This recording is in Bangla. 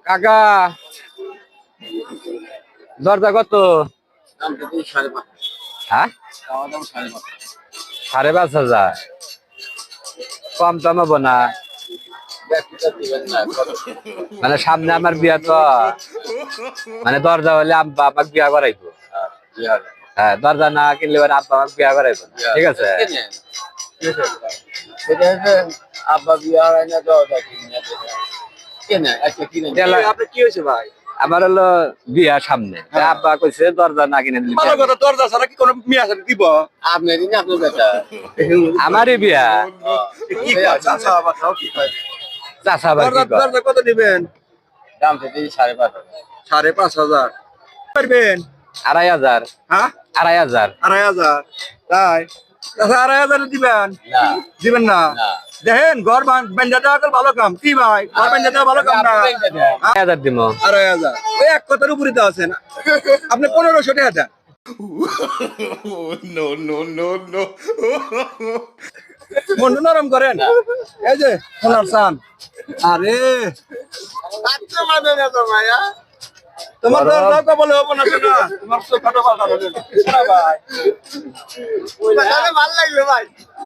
কাকা দরজা কত? হ্যাঁ 5,500 কম টমাবো না। মানে সামনে আমার বিয়া তো, মানে দরজা হলে আব্বা আমাকে বিয়া করাইবো। হ্যাঁ দরজা না কিনলে মানে আব্বা আমাকে বিয়া করাইবো না। ঠিক আছে আব্বা বিয়া হয় না দরজা কিনে কেনে একটা কিনে আপনি কি হয়েছে ভাই? আমার হলো বিয়া সামনে, তাই আব্বা কইছে দরজা না কিনে দিলে ভালো কথা, দরজা ছাড়া কি কোনো মেয়ে আছে দিব? আপনি দিন আপনার বেটা আমারই বিয়া। কি কাজ আছে আবার তাও কি কাজ? চাষা আবার কি দরজা কয়? দরজা কত দিবেন? দাম থেকে 5,500 5,500 পারবেন? 2,500। হ্যাঁ 2,500। 2,500 তাই? আচ্ছা 2,500 দিবেন? না দিবেন না? না দেখেন ঘর বেঁধে দেওয়া তো ভালো কাম কি ভাই, ঘর বেঁধে দেওয়া ভালো কাম না? 2,500 দিমো। 2,500 ওই এক কথার উপরে তো আছেন আপনি 1,500 টাকা দেন। মন নরম করেন এই যে সোনার চান। আরে তোমার দরজা কবলে হবো না শোনা, তোমার তো ছোট কথা বলে না ভাই। ভালো লাগলো ভাই।